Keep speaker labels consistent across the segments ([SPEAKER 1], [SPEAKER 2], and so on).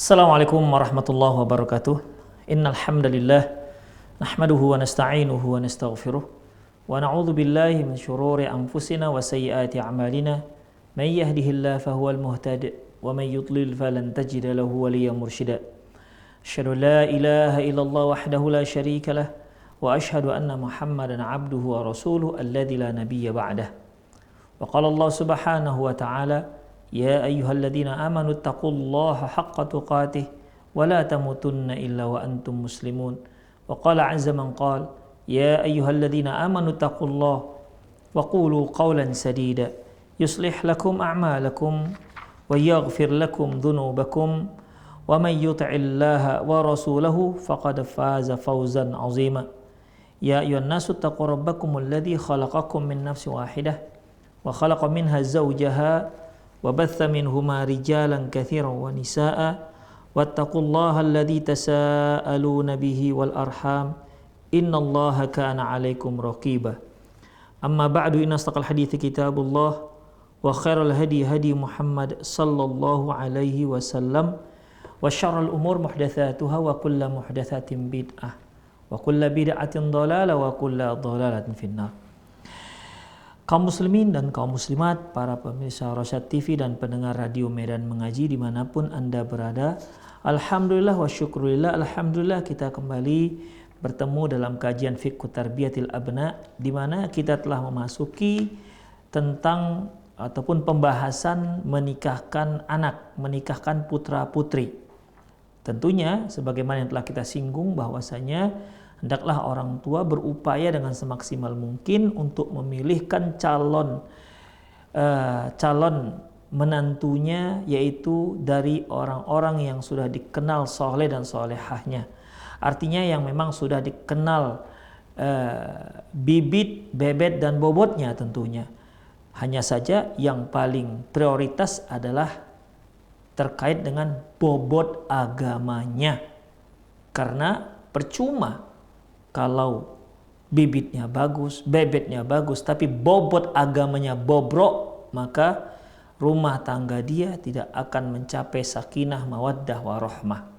[SPEAKER 1] Assalamualaikum warahmatullahi wabarakatuh. Innal hamdalillah nahmaduhu wa nasta'inuhu wa nastaghfiruh wa na'udzu billahi min shururi anfusina wa sayyiati a'malina. May yahdihillahu fahuwal muhtadi wa may yudlil falan tajida lahu waliyyan mursyida. Asyhadu la ilaha illallah wahdahu la syarika lah wa asyhadu anna Muhammadan 'abduhu wa rasuluhu alladzi la nabiyya ba'dah. Wa qala Allah subhanahu wa ta'ala يا أيها الذين آمنوا اتقوا الله حق تقاته ولا تموتن إلا وأنتم مسلمون وقال عز من قال يا أيها الذين آمنوا اتقوا الله وقولوا قولا سديدا يصلح لكم أعمالكم ويغفر لكم ذنوبكم ومن يطع الله ورسوله فقد فاز فوزا عظيما يا أيها الناس اتقوا ربكم الذي خلقكم من نفس واحدة وخلق منها زوجها وبث منهما رجالا كثيرا ونساء واتقوا الله الذي تساءلون به والأرحام إن الله كان عليكم رقيبا أما بعد إن أصدق الحديث كتاب الله وخير الهدي هدي محمد صلى الله عليه وسلم وشر الأمور محدثاتها وكل محدثات بدعة وكل بدعة ضلالة وكل ضلالة في النار. Kaum muslimin dan kaum muslimat, para pemirsa Rosyad TV dan pendengar Radio Medan Mengaji dimanapun Anda berada, alhamdulillah wa syukurillah, alhamdulillah kita kembali bertemu dalam kajian Fiqh Tarbiyatil Abna, di mana kita telah memasuki tentang ataupun pembahasan menikahkan anak, menikahkan putra putri. Tentunya sebagaimana yang telah kita singgung bahwasanya hendaklah orang tua berupaya dengan semaksimal mungkin untuk memilihkan calon menantunya, yaitu dari orang-orang yang sudah dikenal soleh dan solehahnya. Artinya yang memang sudah dikenal bibit, bebet dan bobotnya tentunya. Hanya saja yang paling prioritas adalah terkait dengan bobot agamanya. Karena percuma kalau bibitnya bagus, bebetnya bagus, tapi bobot agamanya bobrok, maka rumah tangga dia tidak akan mencapai sakinah, mawaddah, warahmah.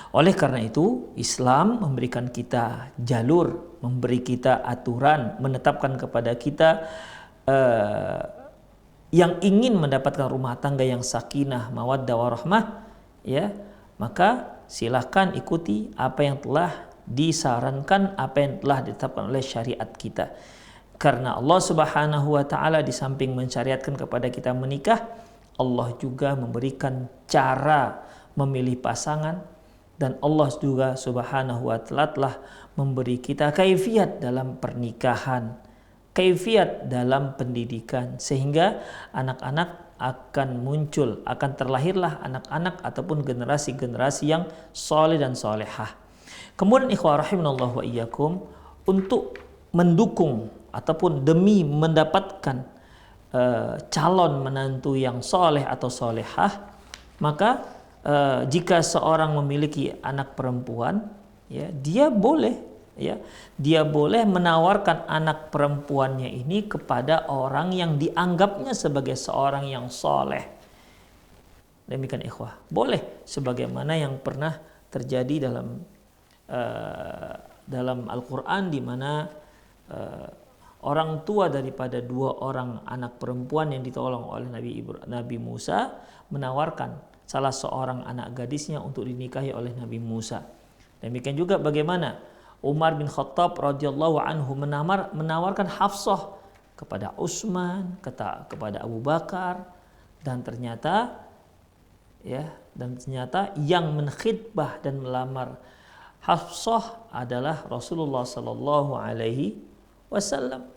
[SPEAKER 1] Oleh karena itu, Islam memberikan kita jalur, memberi kita aturan, menetapkan kepada kita yang ingin mendapatkan rumah tangga yang sakinah, mawaddah, warahmah, ya, maka silahkan ikuti apa yang telah disarankan, apa yang telah ditetapkan oleh syariat kita. Karena Allah Subhanahu wa taala di samping mensyariatkan kepada kita menikah, Allah juga memberikan cara memilih pasangan, dan Allah juga Subhanahu wa taala telah memberi kita kaifiat dalam pernikahan, kaifiat dalam pendidikan, sehingga anak-anak akan muncul, akan terlahirlah anak-anak ataupun generasi-generasi yang soleh dan solehah. Kemudian ikhwah rahimanallah wa iyyakum, untuk mendukung ataupun demi mendapatkan calon menantu yang soleh atau solehah, maka jika seorang memiliki anak perempuan, ya, dia boleh menawarkan anak perempuannya ini kepada orang yang dianggapnya sebagai seorang yang soleh. Demikian ikhwah, boleh, sebagaimana yang pernah terjadi dalam Al-Quran, di mana orang tua daripada dua orang anak perempuan yang ditolong oleh Nabi Musa menawarkan salah seorang anak gadisnya untuk dinikahi oleh Nabi Musa. Demikian juga bagaimana Umar bin Khattab radhiyallahu anhu menawarkan Hafsah kepada Utsman, kepada Abu Bakar, dan ternyata yang menkhitbah dan melamar Hafsah adalah Rasulullah sallallahu alaihi wasallam.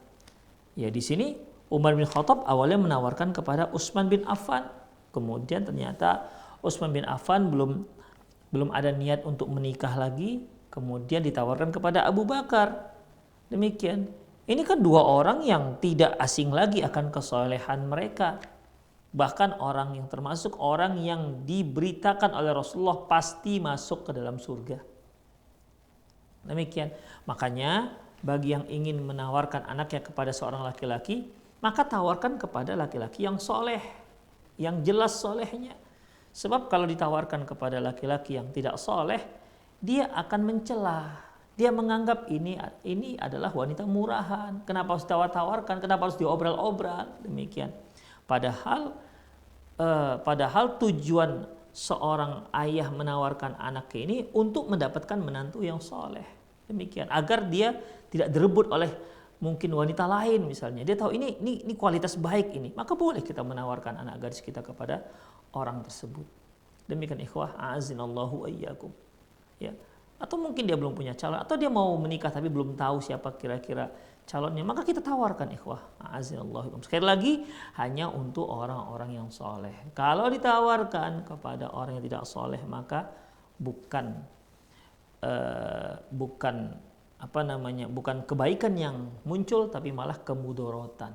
[SPEAKER 1] Ya, di sini Umar bin Khattab awalnya menawarkan kepada Utsman bin Affan. Kemudian ternyata Utsman bin Affan belum ada niat untuk menikah lagi, kemudian ditawarkan kepada Abu Bakar. Demikian. Ini kan dua orang yang tidak asing lagi akan kesolehan mereka. Bahkan orang yang termasuk orang yang diberitakan oleh Rasulullah pasti masuk ke dalam surga. Demikian. Makanya bagi yang ingin menawarkan anaknya kepada seorang laki-laki, maka tawarkan kepada laki-laki yang soleh, yang jelas solehnya. Sebab kalau ditawarkan kepada laki-laki yang tidak soleh, dia akan mencela. Dia menganggap ini adalah wanita murahan. Kenapa harus ditawar-tawarkan? Kenapa harus diobral-obral? Demikian. Padahal tujuan seorang ayah menawarkan anaknya ini untuk mendapatkan menantu yang soleh. Demikian. Agar dia tidak direbut oleh mungkin wanita lain misalnya. Dia tahu ini kualitas baik ini. Maka boleh kita menawarkan anak gadis kita kepada orang tersebut. Demikian ikhwah, a'azinallahu ayyakum. Ya. Atau mungkin dia belum punya calon, atau dia mau menikah tapi belum tahu siapa kira-kira calonnya, maka kita tawarkan ikhwah, a'azinallahu. Sekali lagi, hanya untuk orang-orang yang soleh. Kalau ditawarkan kepada orang yang tidak soleh, maka bukan kebaikan yang muncul, tapi malah kemudorotan.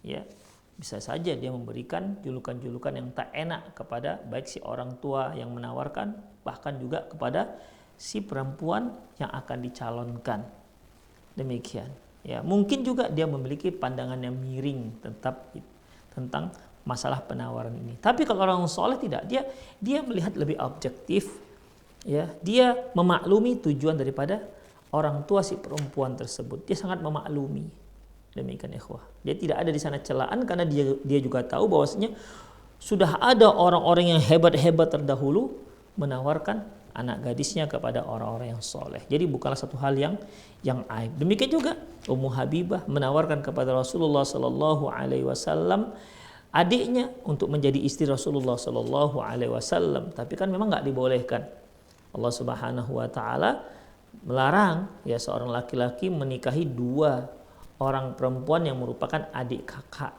[SPEAKER 1] Ya. Bisa saja dia memberikan julukan-julukan yang tak enak kepada baik si orang tua yang menawarkan, bahkan juga kepada si perempuan yang akan dicalonkan. Demikian. Ya, mungkin juga dia memiliki pandangan yang miring tentang masalah penawaran ini. Tapi kalau orang soleh tidak, dia melihat lebih objektif. Ya, dia memaklumi tujuan daripada orang tua si perempuan tersebut. Dia sangat memaklumi. Demikian ikhwah. Dia tidak ada di sana celaan karena dia juga tahu bahwasanya sudah ada orang-orang yang hebat-hebat terdahulu menawarkan anak gadisnya kepada orang-orang yang soleh. Jadi bukanlah satu hal yang aib. Demikian juga Ummu Habibah menawarkan kepada Rasulullah Sallallahu Alaihi Wasallam adiknya untuk menjadi istri Rasulullah Sallallahu Alaihi Wasallam. Tapi kan memang nggak dibolehkan. Allah Subhanahu Wa Taala melarang ya seorang laki-laki menikahi dua orang perempuan yang merupakan adik kakak.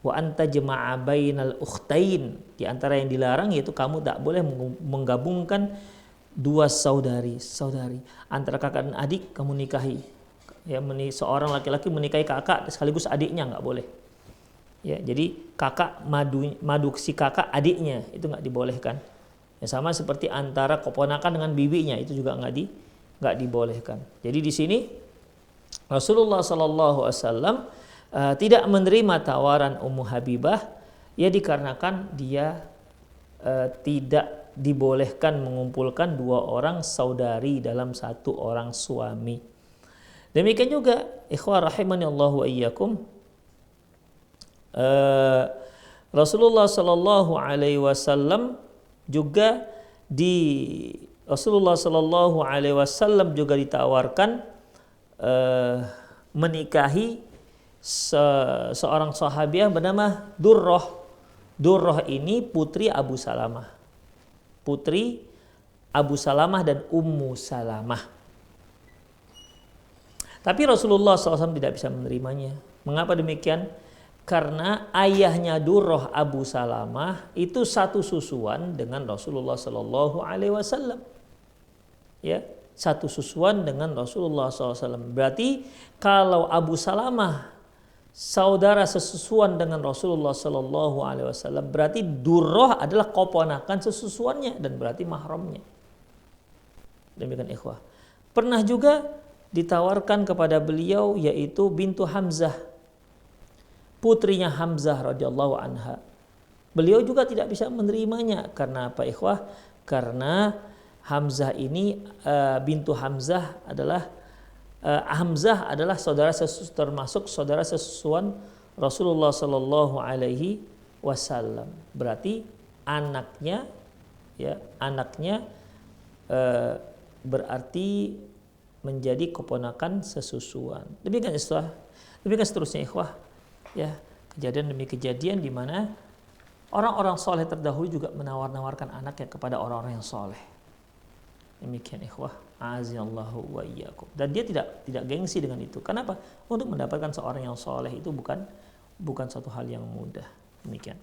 [SPEAKER 1] Wa anta jama'a bainal ukhtain. Di antara yang dilarang yaitu kamu tak boleh menggabungkan dua saudari. Antara kakak dan adik kamu nikahi. Ya, seorang laki-laki menikahi kakak sekaligus adiknya nggak boleh. Ya, jadi kakak madu si kakak adiknya itu nggak dibolehkan. Ya, sama seperti antara keponakan dengan bibinya itu juga nggak dibolehkan. Jadi di sini Rasulullah Sallallahu Alaihi Wasallam tidak menerima tawaran Ummu Habibah ya dikarenakan dia tidak dibolehkan mengumpulkan dua orang saudari dalam satu orang suami. Demikian juga ikhwah rahimani Allah wa iyyakum, Rasulullah Sallallahu Alaihi Wasallam juga ditawarkan menikahi seorang sahabiah bernama Durrah. Durrah ini putri Abu Salamah. Putri Abu Salamah dan Ummu Salamah. Tapi Rasulullah SAW tidak bisa menerimanya. Mengapa demikian? Karena ayahnya Durrah Abu Salamah itu satu susuan dengan Rasulullah Sallallahu Alaihi Wasallam. Ya. Satu susuan dengan Rasulullah SAW. Berarti kalau Abu Salamah saudara sesusuan dengan Rasulullah SAW, berarti Durrah adalah keponakan sesusuannya dan berarti mahramnya. Demikian ikhwah. Pernah juga ditawarkan kepada beliau yaitu bintu Hamzah, putrinya Hamzah radhiyallahu anha. Beliau juga tidak bisa menerimanya. Karena apa ikhwah? Karena Hamzah ini bintu Hamzah adalah termasuk saudara sesusuan Rasulullah Sallallahu Alaihi Wasallam. Berarti anaknya berarti menjadi keponakan sesusuan. Demikian seterusnya ikhwah. Ya, kejadian demi kejadian di mana orang-orang soleh terdahulu juga menawar-nawarkan anaknya kepada orang-orang yang soleh. Demikian ikhwah, azinallahu wa iyyakum. Dan dia tidak gengsi dengan itu. Kenapa? Untuk mendapatkan seorang yang soleh itu bukan suatu hal yang mudah. Demikian.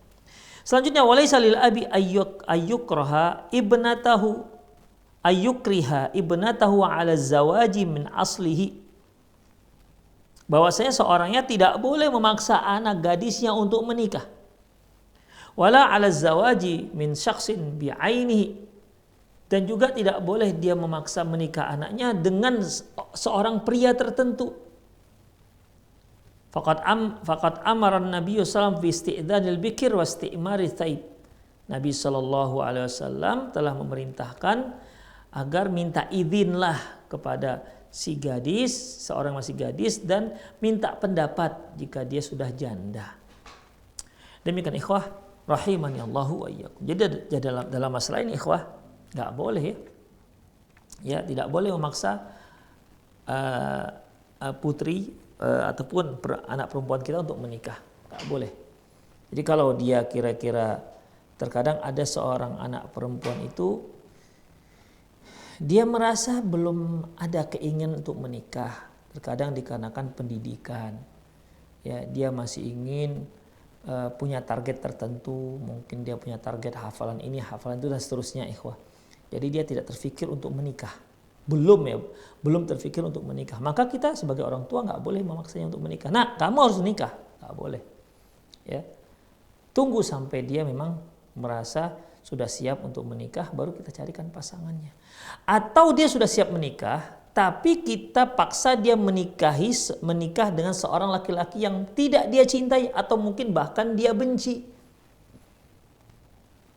[SPEAKER 1] Selanjutnya walaysa lil abi ayyukriha ibnatahu ala zawaji min aslihi. Bahwasanya seorangnya tidak boleh memaksa anak gadisnya untuk menikah. Wala ala zawaji min syakhsin bi'ainihi. Dan juga tidak boleh dia memaksa menikah anaknya dengan seorang pria tertentu. Faqad amara Nabi sallallahu alaihi wasallam fi isti'dhanil bikir wa isti'mari thaib. Nabi Shallallahu Alaihi Wasallam telah memerintahkan agar minta izinlah kepada si gadis, seorang masih gadis, dan minta pendapat jika dia sudah janda. Demikian ikhwah rahimani Allahu wa iyyakum. Jadi dalam masalah ini ikhwah nggak boleh ya tidak boleh memaksa putri ataupun anak perempuan kita untuk menikah, nggak boleh. Jadi kalau dia kira-kira terkadang ada seorang anak perempuan itu dia merasa belum ada keinginan untuk menikah, terkadang dikarenakan pendidikan, ya dia masih ingin punya target tertentu, mungkin dia punya target hafalan ini, hafalan itu dan seterusnya ikhwah. Jadi dia tidak terfikir untuk menikah, belum terfikir untuk menikah. Maka kita sebagai orang tua nggak boleh memaksanya untuk menikah. Nah, kamu harus nikah, nggak boleh. Ya, tunggu sampai dia memang merasa sudah siap untuk menikah, baru kita carikan pasangannya. Atau dia sudah siap menikah, tapi kita paksa dia menikah dengan seorang laki-laki yang tidak dia cintai atau mungkin bahkan dia benci.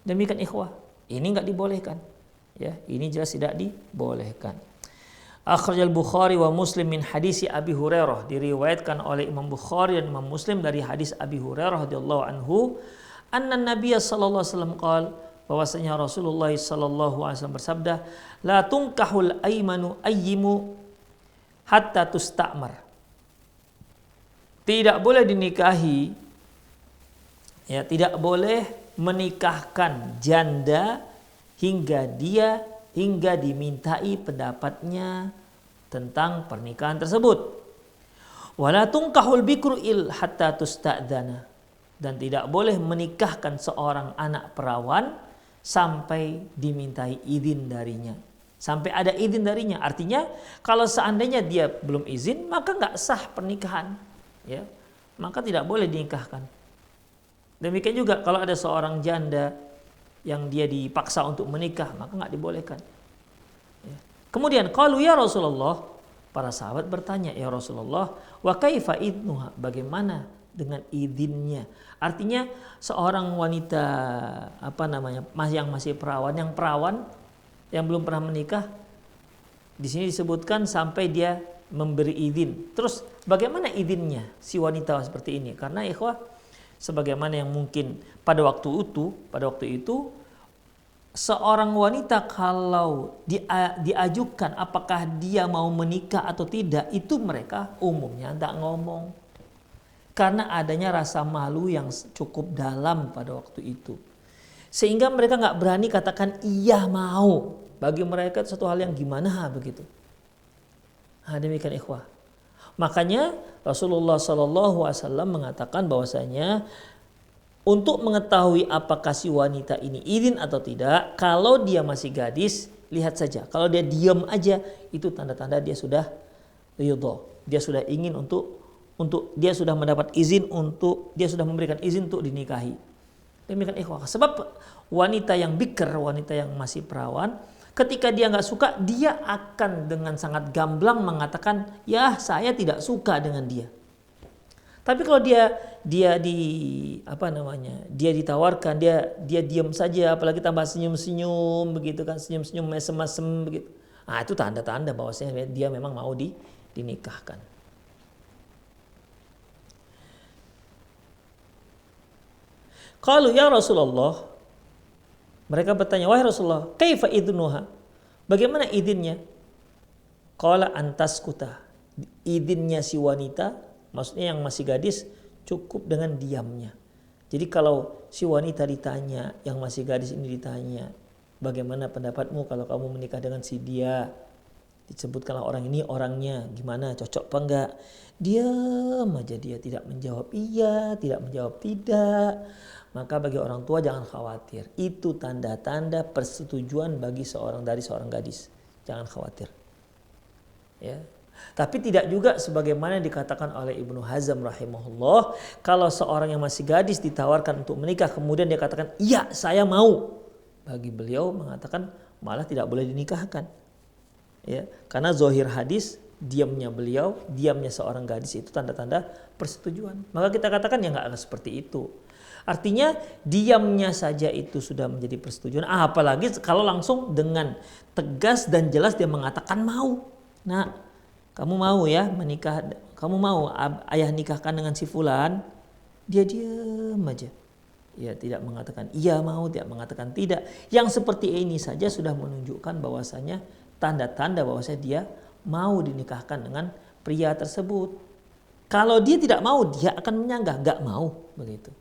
[SPEAKER 1] Demikian ikhwah, ini nggak dibolehkan. Ya, ini jelas tidak dibolehkan. Akhrajal Bukhari wa Muslim min hadisi Abi Hurairah, diriwayatkan oleh Imam Bukhari dan Imam Muslim dari hadis Abi Hurairah radhiyallahu anhu, anna Nabiy sallallahu alaihi wasallam qala, bahwasanya Rasulullah sallallahu alaihi wasallam bersabda, la tunkahul aymanu ayyimu hatta tusta'mar. Tidak boleh dinikahi, ya tidak boleh menikahkan janda hingga dimintai pendapatnya tentang pernikahan tersebut. Wala tunkahul bikru il hatta tusta'dzana. Dan tidak boleh menikahkan seorang anak perawan sampai dimintai izin darinya. Sampai ada izin darinya. Artinya kalau seandainya dia belum izin, maka nggak sah pernikahan. Ya, maka tidak boleh dinikahkan. Demikian juga kalau ada seorang janda yang dia dipaksa untuk menikah, maka nggak dibolehkan. Ya. Kemudian qalu ya Rasulullah, para sahabat bertanya, ya Rasulullah, wa kaifa idnuha, bagaimana dengan izinnya? Artinya seorang wanita yang masih perawan, yang belum pernah menikah, di sini disebutkan sampai dia memberi izin. Terus bagaimana izinnya si wanita seperti ini? Karena ikhwah, sebagaimana yang mungkin pada waktu itu seorang wanita kalau diajukan apakah dia mau menikah atau tidak, itu mereka umumnya tidak ngomong. Karena adanya rasa malu yang cukup dalam pada waktu itu. Sehingga mereka nggak berani katakan iya mau. Bagi mereka itu satu hal yang gimana begitu. Nah, demikian ikhwah. Makanya Rasulullah SAW mengatakan bahwasanya untuk mengetahui apakah si wanita ini izin atau tidak, kalau dia masih gadis, lihat saja. Kalau dia diam aja, itu tanda-tanda dia sudah ridho. Dia sudah ingin untuk dia sudah mendapat izin dia sudah memberikan izin untuk dinikahi. Demikian ikhwah. Sebab wanita yang bikr, wanita yang masih perawan, ketika dia nggak suka, dia akan dengan sangat gamblang mengatakan, ya saya tidak suka dengan dia. Tapi kalau dia ditawarkan, dia diam saja, apalagi tambah senyum-senyum begitu kan, senyum-senyum mesem-mesem begitu. Ah, itu tanda-tanda bahwasanya dia memang mau dinikahkan. Qalu ya Rasulullah, mereka bertanya, wahai Rasulullah, kaifa idnuha? Bagaimana izinnya? Qala antaskuta. Izinnya si wanita, maksudnya yang masih gadis, cukup dengan diamnya. Jadi kalau si wanita ditanya, yang masih gadis ini ditanya, bagaimana pendapatmu kalau kamu menikah dengan si dia? Disebutkanlah orang ini orangnya, gimana, cocok apa enggak? Diam aja dia, tidak menjawab iya, tidak menjawab tidak. Maka bagi orang tua jangan khawatir. Itu tanda-tanda persetujuan dari seorang gadis. Jangan khawatir. Ya. Tapi tidak juga sebagaimana dikatakan oleh Ibnu Hazm rahimahullah, kalau seorang yang masih gadis ditawarkan untuk menikah kemudian dia katakan, "Iya, saya mau." Bagi beliau mengatakan malah tidak boleh dinikahkan. Ya, karena zahir hadis, diamnya seorang gadis itu tanda-tanda persetujuan. Maka kita katakan ya enggak seperti itu. Artinya diamnya saja itu sudah menjadi persetujuan. Apalagi kalau langsung dengan tegas dan jelas dia mengatakan mau. Nah, kamu mau ya menikah, kamu mau ayah nikahkan dengan si fulan, dia diam aja. Ya tidak mengatakan iya mau, tidak mengatakan tidak. Yang seperti ini saja sudah menunjukkan bahwasanya tanda-tanda bahwasanya dia mau dinikahkan dengan pria tersebut. Kalau dia tidak mau, dia akan menyanggah, gak mau begitu.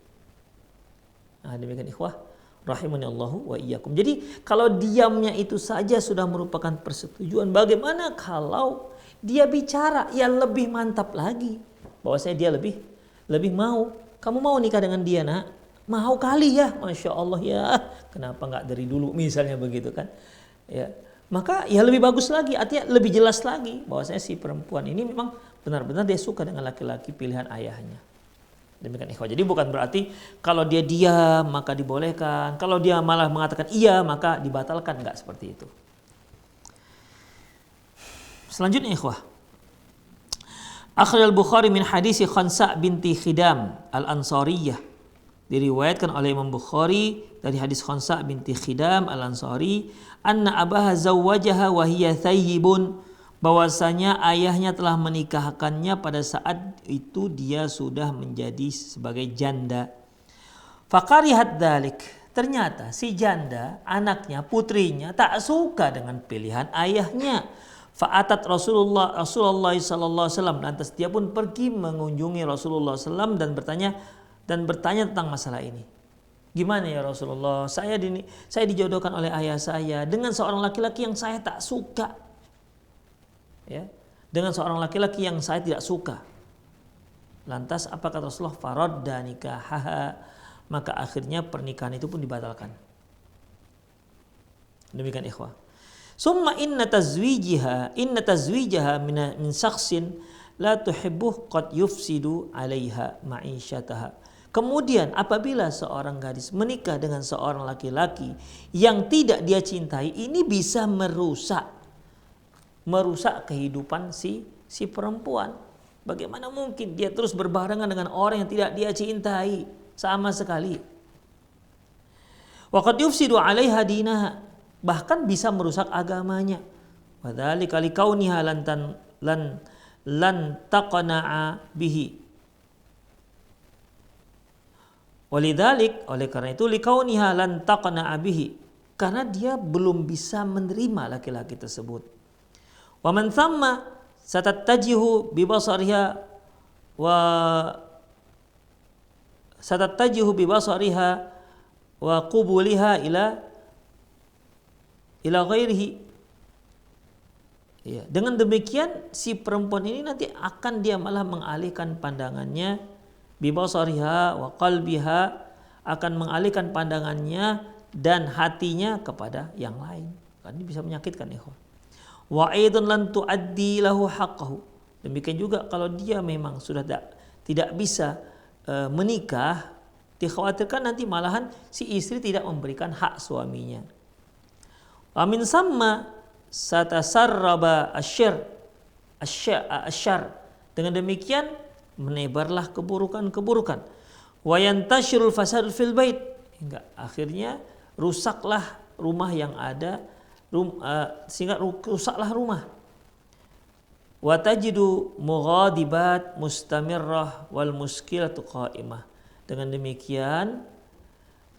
[SPEAKER 1] Nah, demikian ikhwah rahimani Allahu wa iyyakum. Jadi kalau diamnya itu saja sudah merupakan persetujuan, bagaimana kalau dia bicara, ya lebih mantap lagi. Bahwasanya dia lebih mau. Kamu mau nikah dengan dia, nak? Mau kali ya, Masya Allah ya. Kenapa nggak dari dulu misalnya begitu kan? Ya, maka ya lebih bagus lagi, artinya lebih jelas lagi bahwasanya si perempuan ini memang benar-benar dia suka dengan laki-laki pilihan ayahnya. Demikian ikhwah. Jadi bukan berarti kalau dia diam maka dibolehkan, kalau dia malah mengatakan iya maka dibatalkan, enggak seperti itu. Selanjutnya ikhwah, Akhraj al-Bukhari min hadisi Khansa binti Khidam al-Ansariyah, diriwayatkan oleh Imam Bukhari dari hadis Khansa binti Khidam al-Ansari, anna abaha zawwajaha wa hiya thayyibun, bahwasanya ayahnya telah menikahkannya pada saat itu dia sudah menjadi sebagai janda. Fakarihat dzalik, ternyata si janda, anaknya, putrinya tak suka dengan pilihan ayahnya. Fa'atat Rasulullah sallallahu alaihi wasallam, lantas dia pun pergi mengunjungi Rasulullah sallallahu dan bertanya tentang masalah ini. Gimana ya Rasulullah, saya dijodohkan oleh ayah saya dengan seorang laki-laki yang saya tak suka. Ya, dengan seorang laki-laki yang saya tidak suka. Lantas apa kata Rasulullah? Faradda nikahaha, maka akhirnya pernikahan itu pun dibatalkan. Demikian ikhwah. Summa inna tazwijaha min shakhsin la tuhibbuh qad yufsidu 'alaiha ma'isyataha. Kemudian apabila seorang gadis menikah dengan seorang laki-laki yang tidak dia cintai, ini bisa merusak kehidupan si perempuan. Bagaimana mungkin dia terus berbarengan dengan orang yang tidak dia cintai sama sekali. Wa qad yufsidu 'alaiha dinaha, bahkan bisa merusak agamanya. Wa dzalika likauniha lan taqna'a bihi. Walidzalik, oleh karena itu, likauniha lan taqna'a bihi, karena dia belum bisa menerima laki-laki tersebut. Wa man thamma satattajihu bi basariha wa qubuliha ila ghairihi. Ya, dengan demikian si perempuan ini nanti akan dia malah mengalihkan pandangannya, bi basariha wa qalbiha, akan mengalihkan pandangannya dan hatinya kepada yang lain. Kan ini bisa menyakitkan ikhwan. Wa aidun lan tuaddi lahu haqqahu. Demikian juga kalau dia memang sudah tidak bisa menikah, dikhawatirkan nanti malahan si istri tidak memberikan hak suaminya. Wa min samma satasarraba asyar. Dengan demikian menebarlah keburukan-keburukan. Wa yantashirul fasad fil bait, hingga akhirnya rusaklah rumah yang ada, sehingga rusaklah rumah. Wa tajidu mughadibat mustamirrah wal muskilatu qa'imah. Dengan demikian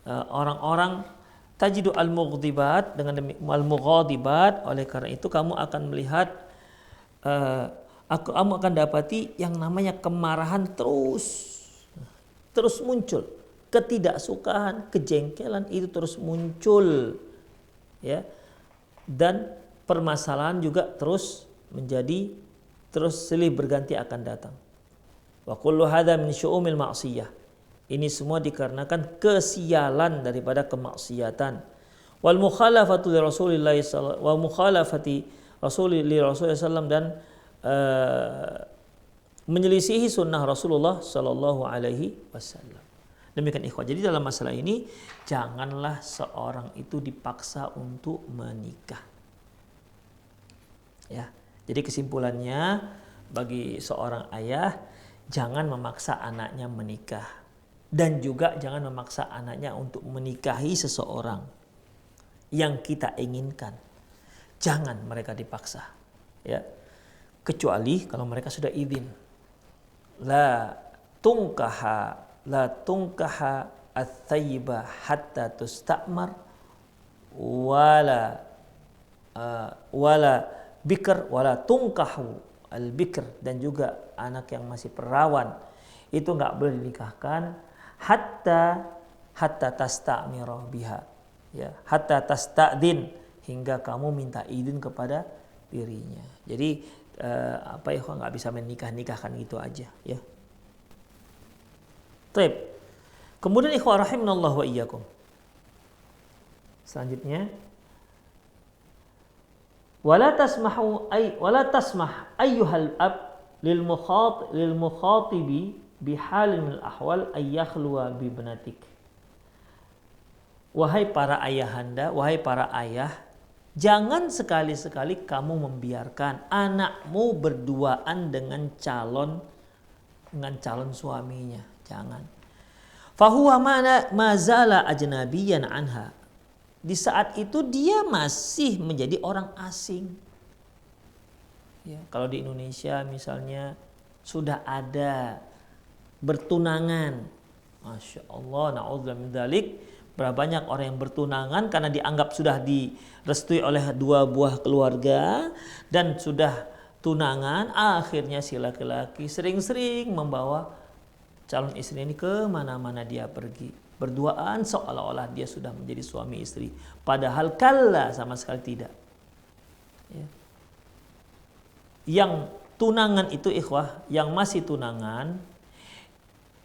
[SPEAKER 1] orang-orang tajidu al-mughadibat, dengan al-mughadibat, oleh karena itu kamu akan melihat kamu akan dapati yang namanya kemarahan terus muncul, ketidaksukaan, kejengkelan itu terus muncul, ya. Dan permasalahan juga terus silih berganti akan datang. Wa kullu hadza min syu'umil ma'siyah. Ini semua dikarenakan kesialan daripada kemaksiatan. Wal mukhalafatu li Rasulillah sallallahu wa mukhalafati Rasulillah sallallahu dan menyelisihi sunnah Rasulullah sallallahu alaihi wasallam. Demikian ikhwah. Jadi dalam masalah ini janganlah seorang itu dipaksa untuk menikah. Ya. Jadi kesimpulannya bagi seorang ayah, jangan memaksa anaknya menikah. Dan juga jangan memaksa anaknya untuk menikahi seseorang yang kita inginkan. Jangan mereka dipaksa. Ya. Kecuali kalau mereka sudah izin. La tungkaha at-thayyibah hatta tusta'mar wala bikr wala tungkahu al-bikr, dan juga anak yang masih perawan itu nggak boleh dinikahkan hatta tastamira biha, ya, hatta tasta'din, hingga kamu minta izin kepada dirinya. Jadi nggak bisa menikahkan gitu aja, ya. Baik. Kemudian ikhwah rahimanallah wa iyyakum. Selanjutnya, wala tasmah ayyuhal ab lil mukhatibi bihalin min al-ahwal ay yakhluwa bi banatik. Wahai para ayahanda, wahai para ayah, jangan sekali-sekali kamu membiarkan anakmu berduaan dengan calon suaminya. Jangan. Fahuwa mazala ajnabiyan anha. Di saat itu dia masih menjadi orang asing. Ya, kalau di Indonesia misalnya sudah ada bertunangan, masya Allah, na'udzubillah min dzalik, berapa banyak orang yang bertunangan karena dianggap sudah direstui oleh dua buah keluarga dan sudah tunangan, akhirnya si laki-laki sering-sering membawa calon istri ini ke mana-mana dia pergi, berduaan seolah-olah dia sudah menjadi suami istri, padahal kalla, sama sekali tidak. Ya. Yang tunangan itu ikhwah, yang masih tunangan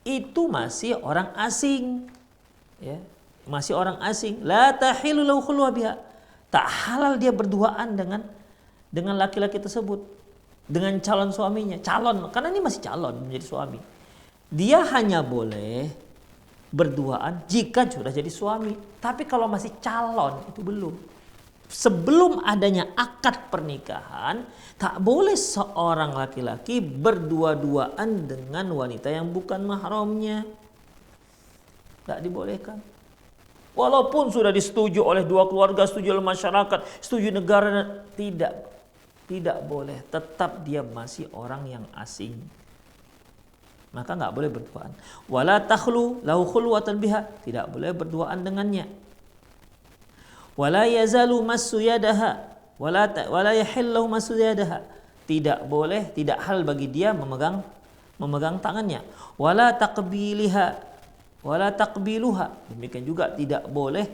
[SPEAKER 1] itu masih orang asing, ya, masih orang asing. La tahilu lahu khulwa biha, tak halal dia berduaan dengan laki-laki tersebut, dengan calon suaminya, karena ini masih calon menjadi suami. Dia hanya boleh berduaan jika sudah jadi suami. Tapi kalau masih calon itu belum. Sebelum adanya akad pernikahan, tak boleh seorang laki-laki berdua-duaan dengan wanita yang bukan mahramnya. Tak dibolehkan. Walaupun sudah disetujui oleh dua keluarga, setuju oleh masyarakat, setuju negara, tidak boleh. Tetap dia masih orang yang asing. Maka nggak boleh berduaan. Wala takhlu lahu khulwatan biha, tidak boleh berduaan dengannya. Wala yazalu massu yadaha, wala yahillu massu yadaha, tidak boleh, tidak hal bagi dia memegang tangannya. Wala taqbiluha, demikian juga tidak boleh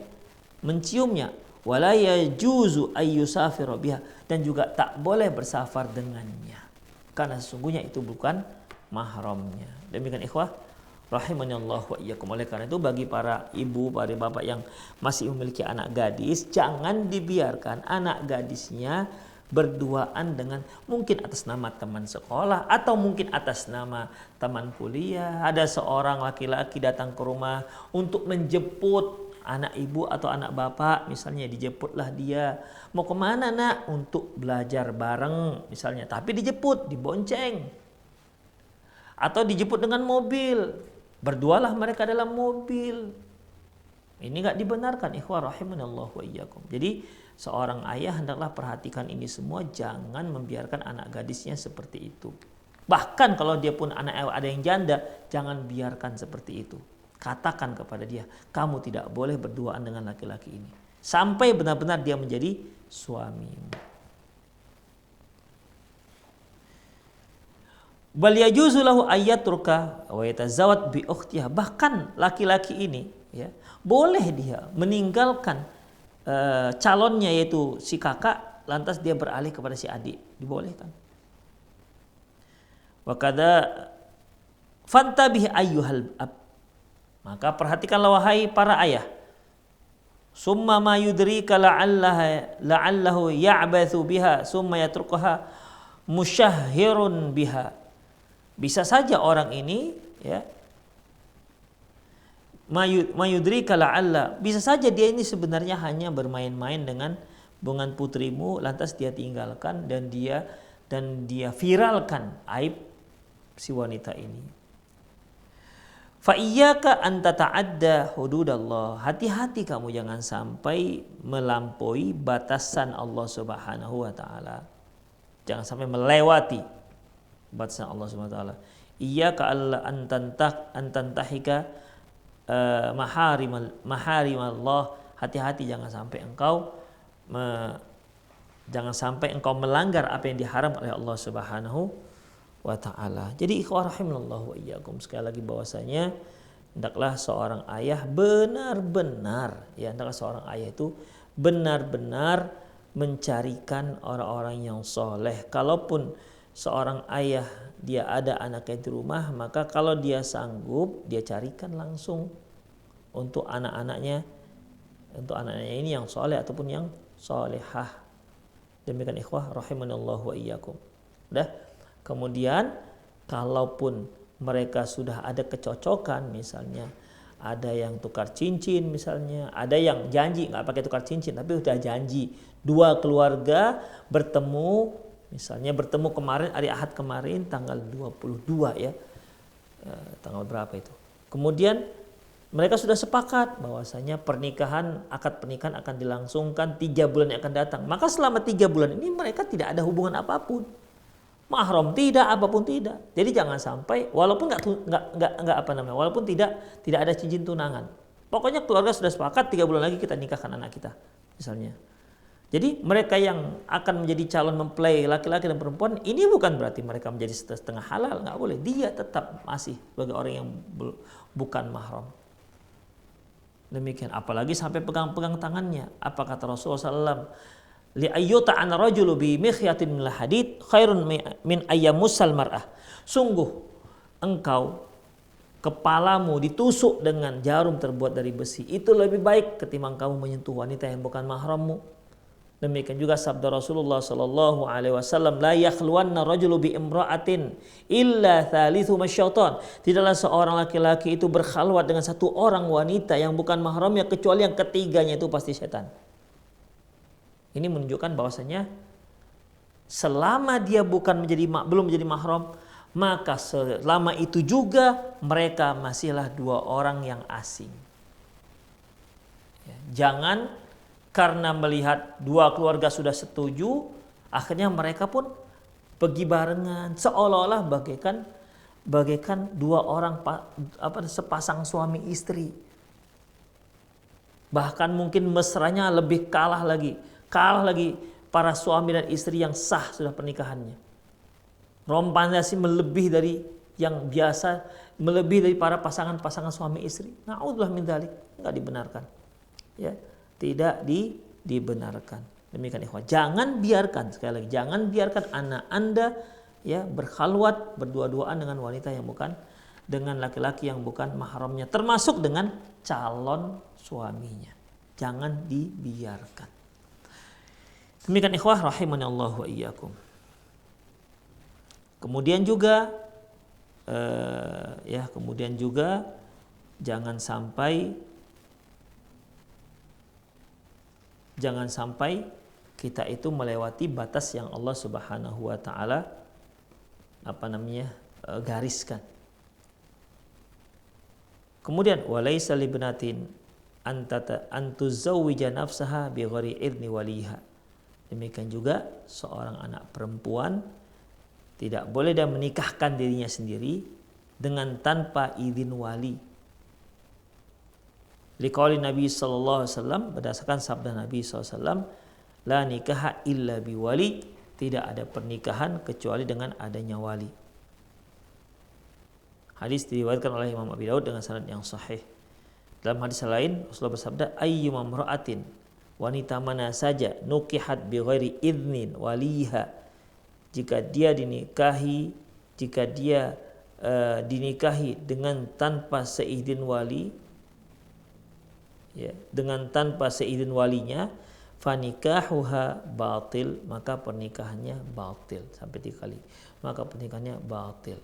[SPEAKER 1] menciumnya. Wala yajuzu ayyusafira biha, dan juga tak boleh bersafar dengannya, karena sesungguhnya itu bukan mahramnya. Demikian ikhwah rahimanallah wa iyyakum. Oleh karena itu bagi para ibu, para bapak yang masih memiliki anak gadis, jangan dibiarkan anak gadisnya berduaan dengan mungkin atas nama teman sekolah atau mungkin atas nama teman kuliah. Ada seorang laki-laki datang ke rumah untuk menjemput anak ibu atau anak bapak, misalnya dijemputlah dia. Mau kemana nak? Untuk belajar bareng misalnya, tapi dijemput, dibonceng. Atau dijemput dengan mobil, berdualah mereka dalam mobil. Ini enggak dibenarkan, ikhwah rahimanallah wa iyyakum. Jadi seorang ayah hendaklah perhatikan ini semua, jangan membiarkan anak gadisnya seperti itu. Bahkan kalau dia pun anak ada yang janda, jangan biarkan seperti itu. Katakan kepada dia, kamu tidak boleh berduaan dengan laki-laki ini sampai benar-benar dia menjadi suamimu. Bal yajuzu lahu ayyatruka wa yatazawwad bi ukhtiha. Bahkan laki-laki ini, ya, boleh dia meninggalkan calonnya yaitu si kakak, lantas dia beralih kepada si adik, dibolehkan. Wa kadza fantabih ayyuhal ab, maka perhatikanlah wahai para ayah. Summa ma yudrika la'allahu ya'bathu biha summa yatrukuha musyahhirun biha. Bisa saja orang ini, ya, mayudrika la'alla, bisa saja dia ini sebenarnya hanya bermain-main dengan putrimu, lantas dia tinggalkan dan dia viralkan aib si wanita ini. Fa iyyaka an tata'adda hududallah. Hati-hati kamu jangan sampai melampaui batasan Allah Subhanahu wa taala. Jangan sampai melewati batasan Allah Subhanahu wa taala. Iyyaka alla an tantahika maharimallah. Hati-hati jangan sampai engkau melanggar apa yang diharam oleh Allah Subhanahu wa ta'ala. Jadi ikhwah rahimanallahu wa iyyakum, sekali lagi bahwasanya hendaklah seorang ayah itu benar-benar mencarikan orang-orang yang soleh. Kalaupun seorang ayah dia ada anaknya di rumah, maka kalau dia sanggup dia carikan langsung untuk anak-anaknya ini yang soleh ataupun yang solehah. Demikian ikhwah rahimanallahu wa iyyakum. Udah. Kemudian kalaupun mereka sudah ada kecocokan, misalnya ada yang tukar cincin, misalnya ada yang janji nggak pakai tukar cincin tapi sudah janji dua keluarga bertemu, misalnya bertemu kemarin hari Ahad kemarin tanggal 22 ya, tanggal berapa itu, kemudian mereka sudah sepakat bahwasanya akad pernikahan akan dilangsungkan 3 bulan yang akan datang, maka selama 3 bulan ini mereka tidak ada hubungan apapun. Mahram tidak, apapun tidak. Jadi jangan sampai walaupun walaupun tidak ada cincin tunangan. Pokoknya keluarga sudah sepakat 3 bulan lagi kita nikahkan anak kita, misalnya. Jadi mereka yang akan menjadi calon mempelai laki-laki dan perempuan ini bukan berarti mereka menjadi setengah halal, nggak boleh. Dia tetap masih sebagai orang yang bukan mahram. Demikian, apalagi sampai pegang-pegang tangannya. Apa kata Rasulullah SAW? Li ayyuta an rajulu bi mikhyatin min hadid khairun min ayyamusal mar'ah. Sungguh engkau kepalamu ditusuk dengan jarum terbuat dari besi itu lebih baik ketimbang kamu menyentuh wanita yang bukan mahrammu. Demikian juga sabda Rasulullah sallallahu alaihi wasallam, la yakhluwanna rajulu bi imra'atin illa thalithu masyaitan. Tidaklah seorang laki-laki itu berkhalwat dengan satu orang wanita yang bukan mahramnya kecuali yang ketiganya itu pasti setan. Ini menunjukkan bahwasanya selama dia belum menjadi mahram, maka selama itu juga mereka masihlah dua orang yang asing. Jangan karena melihat dua keluarga sudah setuju, akhirnya mereka pun pergi barengan, seolah-olah bagaikan dua orang sepasang suami istri. Bahkan mungkin mesranya lebih kalah lagi para suami dan istri yang sah sudah pernikahannya. Romantisasi melebihi dari yang biasa, melebihi dari para pasangan-pasangan suami istri. Na'udzubillah min dzalik, enggak dibenarkan. Ya, tidak dibenarkan. Demikian ikhwan. Jangan biarkan, sekali lagi, jangan biarkan anak Anda ya berkhalwat berdua-duaan dengan wanita yang bukan, dengan laki-laki yang bukan mahramnya, termasuk dengan calon suaminya. Jangan dibiarkan. Demikian ikhwah rahimani Allah wa iyyakum. Kemudian juga jangan sampai kita itu melewati batas yang Allah Subhanahu wa taala gariskan. Kemudian walaysa libnatin antuzawwija nafsaha bighairi idni waliha. Demikian juga seorang anak perempuan tidak boleh dia menikahkan dirinya sendiri dengan tanpa izin wali. Liqauli Nabi sallallahu alaihi wasallam, berdasarkan sabda Nabi sallallahu alaihi wasallam, la nikaha illa biwali, tidak ada pernikahan kecuali dengan adanya wali. Hadis diriwayatkan oleh Imam Abi Daud dengan sanad yang sahih. Dalam hadis lain Rasulullah bersabda, ayyuma imra'atin, wanita mana saja, nukihat bi ghairi idnin waliha, jika dia dinikahi dengan tanpa seizin wali, ya, dengan tanpa seizin walinya, fanikahuha batil, maka pernikahannya batil. Sampai 3 kali, maka pernikahannya batil.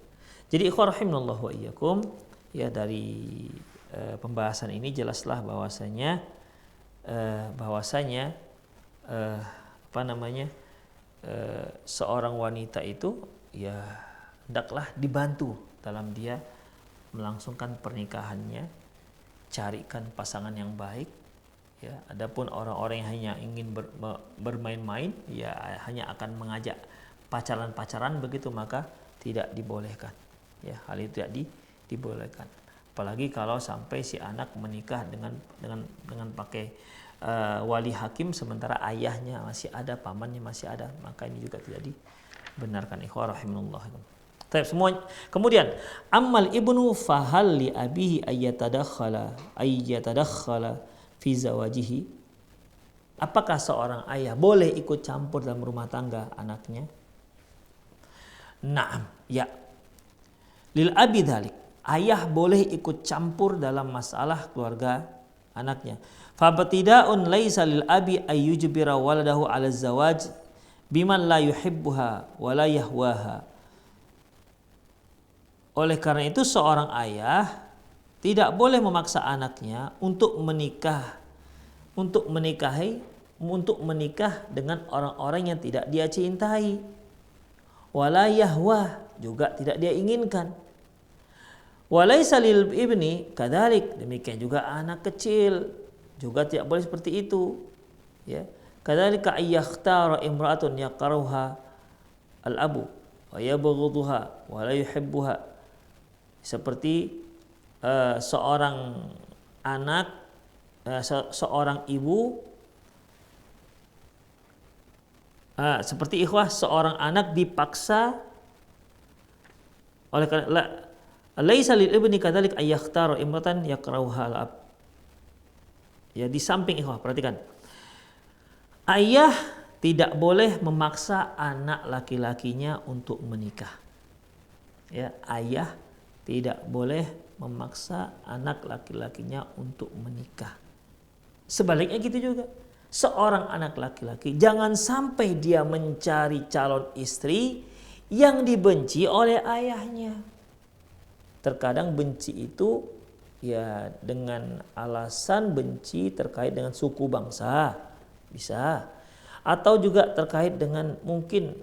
[SPEAKER 1] Jadi ikhwan rahimanallahu wa iyyakum, ya, dari pembahasan ini jelaslah bahwasanya seorang wanita itu ya hendaklah dibantu dalam dia melangsungkan pernikahannya, carikan pasangan yang baik. Ya, adapun orang-orang yang hanya ingin bermain-main, ya hanya akan mengajak pacaran-pacaran begitu, maka tidak dibolehkan. Ya, hal itu tidak dibolehkan. Apalagi kalau sampai si anak menikah dengan pakai wali hakim sementara ayahnya masih ada, pamannya masih ada, maka ini juga tidak dibenarkan. Ikhwah rahimahullah. Semua. Kemudian ammal ibnu fahal li abihi ayyatadakhala fi zawajihi. Apakah seorang ayah boleh ikut campur dalam rumah tangga anaknya? Naam, ya. Lil abi dzalik. Ayah boleh ikut campur dalam masalah keluarga anaknya. Fabtida'un laisa lil abi ayyujbira waladahu 'ala zawaj biman la yuhibbuha wa la yahwaha. Oleh karena itu seorang ayah tidak boleh memaksa anaknya untuk menikah dengan orang-orang yang tidak dia cintai. Wala yahwa, juga tidak dia inginkan. Walaisa lil ibni kadzalik, demikian juga anak kecil juga tidak boleh seperti itu. Ya. Kadzalika ayyakhtara imra'atun yaqraha al-abu wa yabghuduha wa la yuhibbuha. Seperti seorang anak, seorang ibu, seperti ikhwah, seorang anak dipaksa oleh karena laisa lil ibni kadzalik ayyakhtara imratan yakrahuha al-ab. Ya, di samping ikhwah, perhatikan. Ayah tidak boleh memaksa anak laki-lakinya untuk menikah. Ya, ayah tidak boleh memaksa anak laki-lakinya untuk menikah. Sebaliknya gitu juga. Seorang anak laki-laki jangan sampai dia mencari calon istri yang dibenci oleh ayahnya. Terkadang benci itu ya dengan alasan benci terkait dengan suku bangsa, bisa. Atau juga terkait dengan mungkin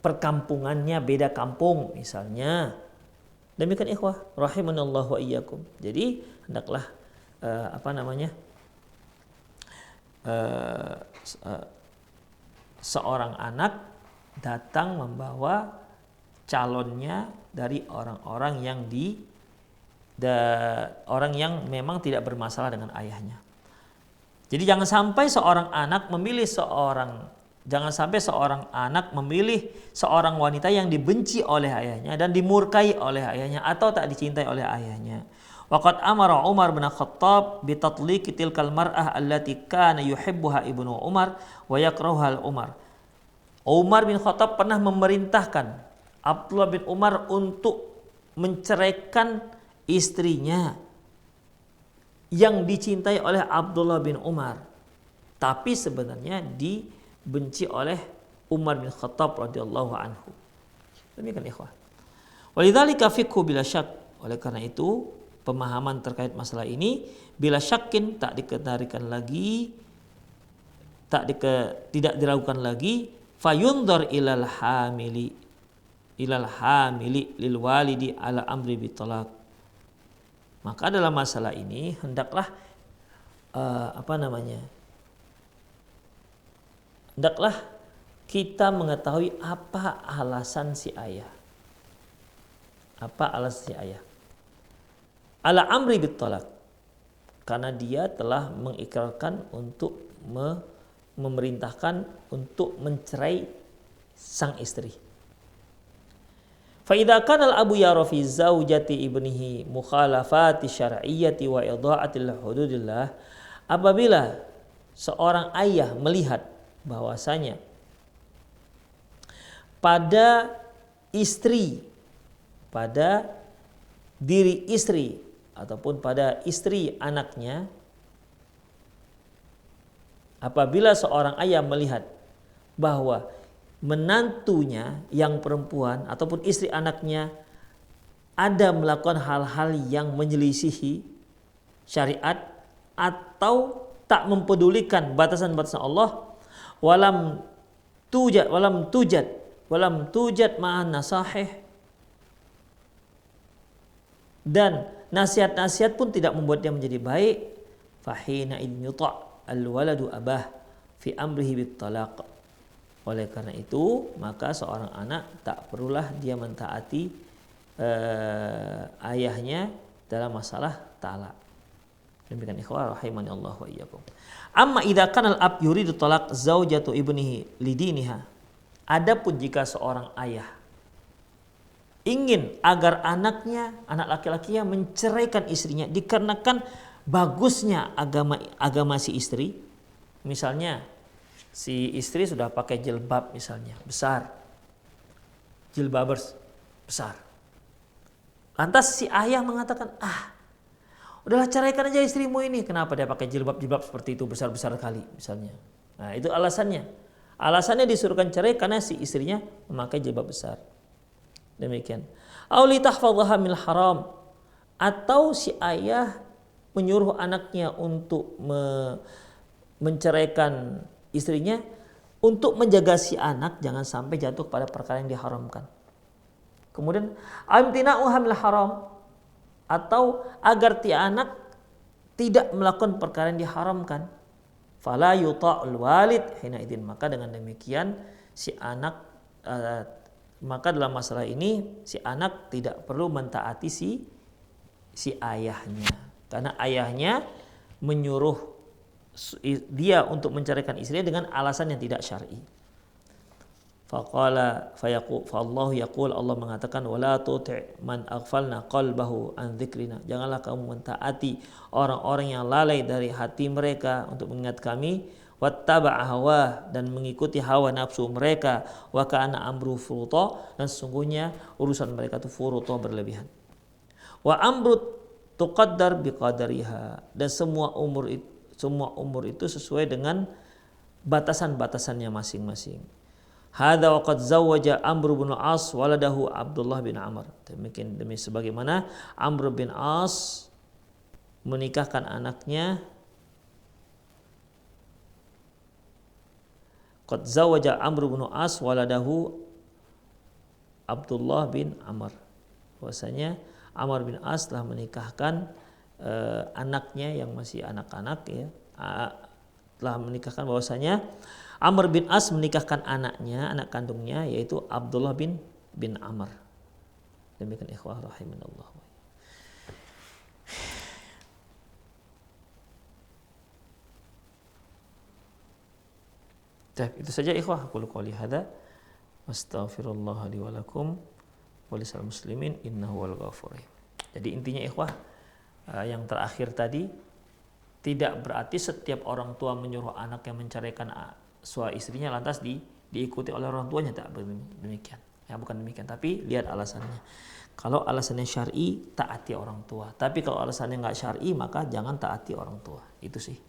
[SPEAKER 1] perkampungannya, beda kampung misalnya. Demikian ikhwah rahimanallahu wa iyyakum. Jadi hendaklah seorang anak datang membawa calonnya dari orang-orang yang memang tidak bermasalah dengan ayahnya. Jadi jangan sampai seorang anak memilih seorang wanita yang dibenci oleh ayahnya dan dimurkai oleh ayahnya atau tak dicintai oleh ayahnya. Waqad amara Umar bin Khattab bi tatliqi tilkal mar'ah allati kana yuhibbuha ibnu Umar wa yakrahuha Umar. Umar bin Khattab pernah memerintahkan Abdullah bin Umar untuk menceraikan istrinya yang dicintai oleh Abdullah bin Umar, tapi sebenarnya dibenci oleh Umar bin Khattab radhiyallahu anhu. Demikian ikhwah. Walidzalika fiqhu bila syak. Oleh karena itu pemahaman terkait masalah ini bila syakin tidak diragukan lagi, fayundhar ilal hamili lil walidi ala amri bitalaq. Maka dalam masalah ini hendaklah hendaklah kita mengetahui apa alasan si ayah. Apa alasan si ayah? Ala amri bitalaq. Karena dia telah mengikrarkan untuk memerintahkan untuk mencerai sang istri. Fa idza kana al-abu yara fi zaujati ibnihi mukhalafati syar'iyyati wa idha'atil hududillah, apabila seorang ayah melihat bahwasanya pada diri istri ataupun pada istri anaknya, apabila seorang ayah melihat bahwa menantunya yang perempuan ataupun istri anaknya ada melakukan hal-hal yang menyelisihi syariat atau tak mempedulikan batasan-batasan Allah, walam tujad ma'an nasahih, dan nasihat-nasihat pun tidak membuat dia menjadi baik, fahina in yuta' al-waladu abah fi amrihi bit talaq. Oleh karena itu, maka seorang anak tak perlulah dia mentaati ayahnya dalam masalah talak. Demikian ikhwah rahimani Allah wa iyyakum. Amma idza kana al-ab yuridu talaq zaujatu ibnihi lidiniha. Adapun jika seorang ayah ingin agar anaknya, anak laki-lakinya menceraikan istrinya dikarenakan bagusnya agama si istri. Misalnya si istri sudah pakai jilbab misalnya, besar. Jilbabers besar. Lantas si ayah mengatakan, udahlah ceraikan aja istrimu ini. Kenapa dia pakai jilbab-jilbab seperti itu besar-besar kali misalnya. Nah, itu alasannya. Alasannya disuruhkan cerai karena si istrinya memakai jilbab besar. Demikian. Auli tahfadhaha minal haram, atau si ayah menyuruh anaknya untuk menceraikan istrinya untuk menjaga si anak jangan sampai jatuh pada perkara yang diharamkan. Kemudian amtina'uha minal haram, atau agar ti anak tidak melakukan perkara yang diharamkan. Fala yuta'ul walid hina idin, maka dengan demikian si anak maka dalam masalah ini si anak tidak perlu mentaati si ayahnya, karena ayahnya menyuruh dia untuk menceraikan istrinya dengan alasan yang tidak syar'i. Fallahu yaqul, Allah mengatakan, wala tuti' man aghfalna qalbahu an dzikrina, janganlah kamu mentaati orang-orang yang lalai dari hati mereka untuk mengingat kami, wattaba'a hawa, dan mengikuti hawa nafsu mereka, wa kana amru furuta, dan sesungguhnya urusan mereka itu furuta, berlebihan. Wa amru tuqaddar biqadariha, dan semua umur itu sesuai dengan batasan-batasannya masing-masing. Hadza wa qad zawwaja Amr bin As waladahu Abdullah bin Amr. Demikian sebagaimana Amr bin As menikahkan anaknya. Qad zawwaja Amr bin As waladahu Abdullah bin Amr. Bahwasanya Amr bin As telah menikahkan anaknya yang masih anak-anak, ya. Telah menikahkan, bahwasanya Amr bin As menikahkan anaknya, anak kandungnya, yaitu Abdullah bin Amr. Demikian ikhwah rahimanallah. Itu saja ikhwah. Qul qouli hadza astaghfirullah li wa lakum wa lisal muslimin innahu wal ghafur rahim. Jadi intinya ikhwah, yang terakhir tadi, tidak berarti setiap orang tua menyuruh anak yang menceraikan suami istrinya lantas diikuti oleh orang tuanya, tak demikian. Ya, bukan demikian, tapi lihat alasannya. Kalau alasannya syar'i, taati orang tua. Tapi kalau alasannya nggak syar'i, maka jangan taati orang tua. Itu sih.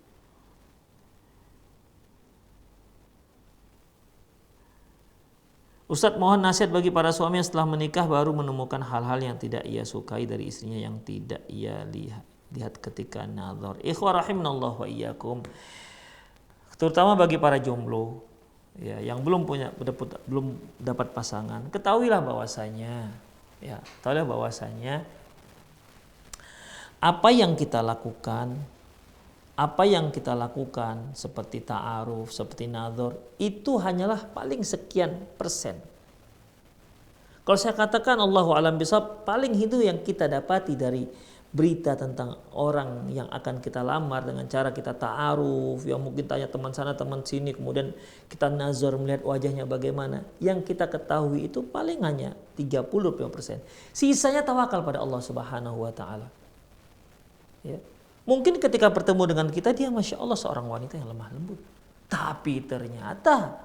[SPEAKER 1] Ustadz, mohon nasihat bagi para suami yang setelah menikah baru menemukan hal-hal yang tidak ia sukai dari istrinya yang tidak ia lihat ketika nazar. Ikhwah rahimanallah wa iyyakum. Terutama bagi para jomblo, ya, yang belum dapat pasangan, ketahuilah bahwasanya apa yang kita lakukan seperti ta'aruf, seperti nazar, itu hanyalah paling sekian persen. Kalau saya katakan Allahu a'lam bishawab, paling itu yang kita dapati dari berita tentang orang yang akan kita lamar dengan cara kita ta'aruf, yang mungkin tanya teman sana teman sini, kemudian kita nazar melihat wajahnya bagaimana. Yang kita ketahui itu paling hanya 30-50%. Sisanya tawakal pada Allah Subhanahu wa taala. Ya. Mungkin ketika bertemu dengan kita, dia Masya Allah seorang wanita yang lemah lembut, tapi ternyata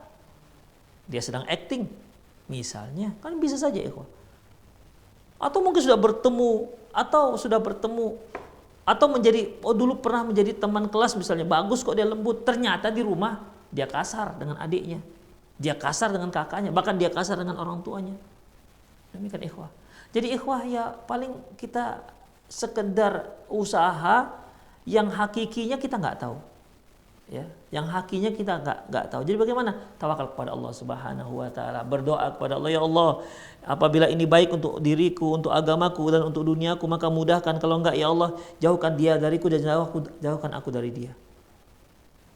[SPEAKER 1] dia sedang acting misalnya, kan bisa saja ikhwan. Atau mungkin sudah bertemu atau menjadi dulu pernah menjadi teman kelas misalnya, bagus kok dia lembut, ternyata di rumah dia kasar dengan adiknya, dia kasar dengan kakaknya, bahkan dia kasar dengan orang tuanya. Demikian ikhwah. Jadi ikhwah, ya paling kita sekedar usaha yang hakikinya kita nggak tahu. Ya, yang hakinya kita nggak tahu. Jadi bagaimana? Tawakal kepada Allah Subhanahu wa taala, berdoa kepada Allah, ya Allah, apabila ini baik untuk diriku, untuk agamaku dan untuk duniaku, maka mudahkan. Kalau enggak, ya Allah, jauhkan dia dariku dan jauhkan aku dari dia.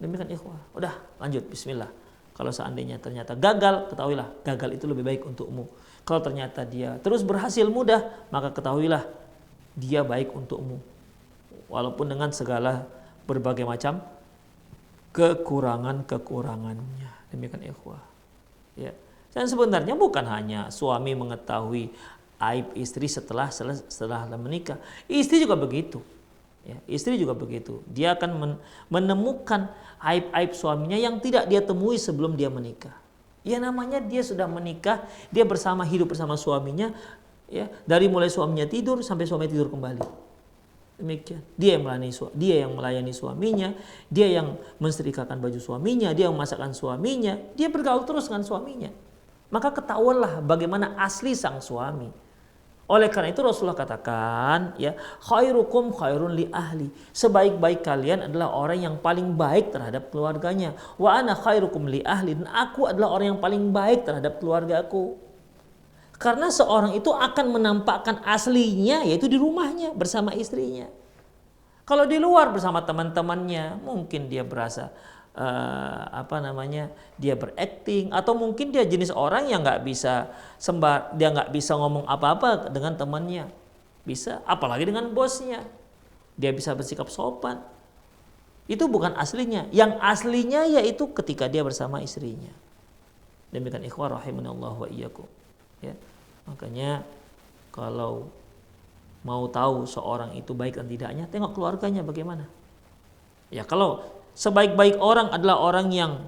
[SPEAKER 1] Demikian ikhwah. Udah, lanjut, bismillah. Kalau seandainya ternyata gagal, ketahuilah gagal itu lebih baik untukmu. Kalau ternyata dia terus berhasil mudah, maka ketahuilah dia baik untukmu. Walaupun dengan segala berbagai macam kekurangannya. Demikian ikhwah. Ya. Dan sebenarnya bukan hanya suami mengetahui aib istri setelah menikah. Istri juga begitu. Ya, istri juga begitu. Dia akan menemukan aib-aib suaminya yang tidak dia temui sebelum dia menikah. Ya namanya dia sudah menikah, dia hidup bersama suaminya, ya, dari mulai suaminya tidur sampai suami tidur kembali. Demikian. Dia yang melayani suaminya, dia yang mensetrikakan baju suaminya, dia yang memasakkan suaminya, dia bergaul terus dengan suaminya. Maka ketahuanlah bagaimana asli sang suami. Oleh karena itu Rasulullah katakan, ya, khairukum khairun li ahli. Sebaik-baik kalian adalah orang yang paling baik terhadap keluarganya. Wa ana khairukum li ahli, dan aku adalah orang yang paling baik terhadap keluargaku. Karena seorang itu akan menampakkan aslinya yaitu di rumahnya bersama istrinya. Kalau di luar bersama teman-temannya mungkin dia berasa dia berakting, atau mungkin dia jenis orang yang nggak bisa dia nggak bisa ngomong apa-apa dengan temannya, bisa apalagi dengan bosnya, dia bisa bersikap sopan. Itu bukan aslinya. Yang aslinya yaitu ketika dia bersama istrinya. Demikian ikhwah rahimanallahu wa iyyakum. Ya. Makanya kalau mau tahu seorang itu baik dan tidaknya, tengok keluarganya bagaimana. Ya, kalau sebaik-baik orang adalah orang yang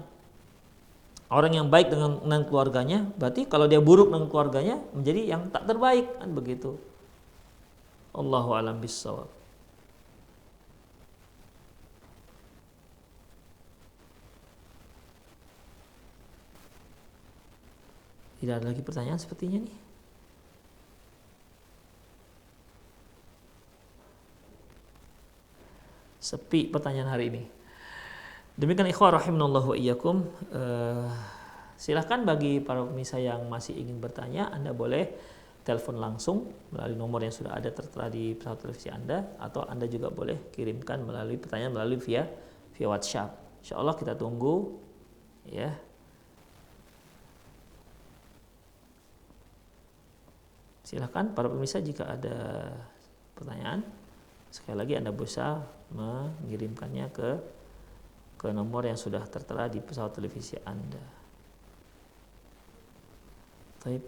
[SPEAKER 1] baik dengan keluarganya, berarti kalau dia buruk dengan keluarganya menjadi yang tak terbaik, kan begitu. Allahu a'lam bissawab. Tidak ada lagi pertanyaan sepertinya nih. Sepi pertanyaan hari ini. Demikian ikhwah rahimanallahu wa iyyakum. Silahkan bagi para pemirsa yang masih ingin bertanya, Anda boleh telepon langsung melalui nomor yang sudah ada tertera di pesawat televisi Anda, atau Anda juga boleh kirimkan pertanyaan melalui via WhatsApp. Insyaallah kita tunggu, ya. Silahkan para pemirsa jika ada pertanyaan, sekali lagi Anda bisa mengirimkannya ke nomor yang sudah tertera di pesawat televisi Anda. Baik.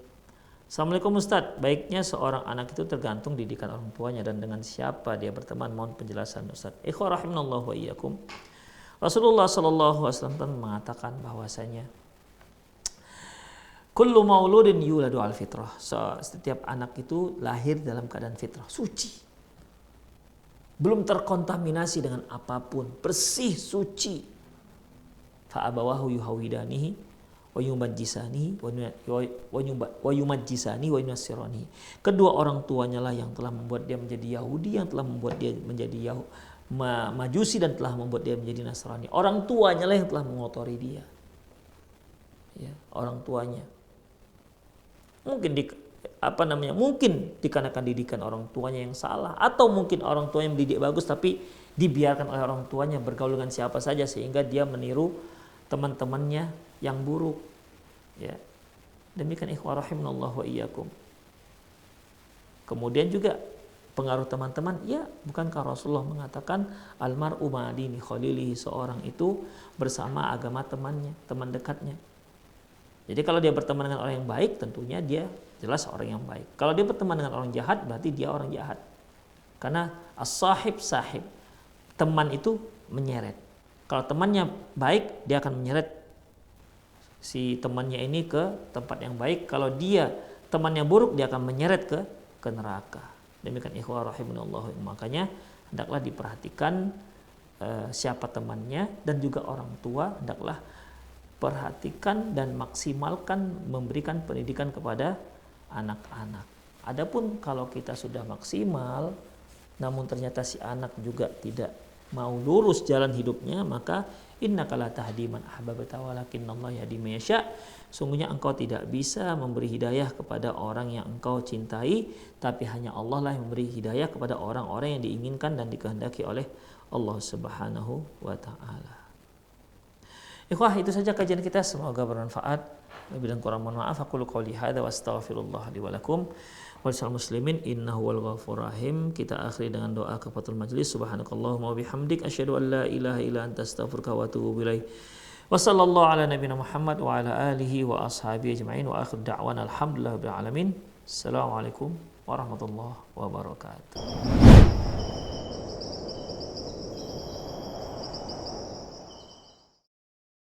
[SPEAKER 1] Assalamualaikum Ustadz, baiknya seorang anak itu tergantung didikan orang tuanya dan dengan siapa dia berteman. Mohon penjelasan Ustadz. Ikhwah rahimanallahu wa iyyakum. Rasulullah sallallahu alaihi wasallam mengatakan bahwasanya kullu mauludin yuladu al fitrah. Setiap anak itu lahir dalam keadaan fitrah, suci. Belum terkontaminasi dengan apapun, bersih, suci. Fa abawahu yuhawidanihi wa yumajjisanihi wa yumajjisanihi wa yunassiranihi. Kedua orang tuanya lah yang telah membuat dia menjadi Yahudi, yang telah membuat dia menjadi Majusi, dan telah membuat dia menjadi Nasrani. Orang tuanya lah yang telah mengotori dia. Ya, orang tuanya. Mungkin mungkin dikarenakan didikan orang tuanya yang salah, atau mungkin orang tuanya mendidik bagus tapi dibiarkan oleh orang tuanya bergaul dengan siapa saja sehingga dia meniru teman-temannya yang buruk. Ya. Demikian ikhwah rahimanallahu wa iyyakum. Kemudian juga pengaruh teman-teman, ya, bukankah Rasulullah mengatakan almar'u ma'adini khalilihi, seorang itu bersama agama temannya, teman dekatnya. Jadi kalau dia berteman dengan orang yang baik, tentunya dia jelas orang yang baik. Kalau dia berteman dengan orang jahat, berarti dia orang jahat. Karena as-sahib sahib, teman itu menyeret. Kalau temannya baik, dia akan menyeret si temannya ini ke tempat yang baik. Kalau dia temannya buruk, dia akan menyeret ke neraka. Demikian ikhwah rahimanallahu. Makanya hendaklah diperhatikan siapa temannya, dan juga orang tua hendaklah perhatikan dan maksimalkan memberikan pendidikan kepada anak-anak. Adapun kalau kita sudah maksimal namun ternyata si anak juga tidak mau lurus jalan hidupnya, maka Innaka la tahdi man ahbabta walakinnallaha yahdi man yasha. Sungguhnya engkau tidak bisa memberi hidayah kepada orang yang engkau cintai, tapi hanya Allah lah yang memberi hidayah kepada orang-orang yang diinginkan dan dikehendaki oleh Allah Subhanahu wa taala. Ikhwah, itu saja kajian kita, semoga bermanfaat. Lebih dan kurang mohon maaf. Aku qouli hadza wa astaghfirullah li wa lakum wa lisal muslimin innahu wal ghafurur rahim. Kita akhiri dengan doa kafatul majlis. Subhanakallahumma wa bihamdik asyhadu an la ilaha illa anta astaghfiruka wa atubu ilaik. Wa sallallahu ala nabiyyina Muhammad wa ala alihi wa ashabihi ajma'in wa akhir da'wana alhamdulillahirabbil alamin. Assalamualaikum warahmatullahi wabarakatuh.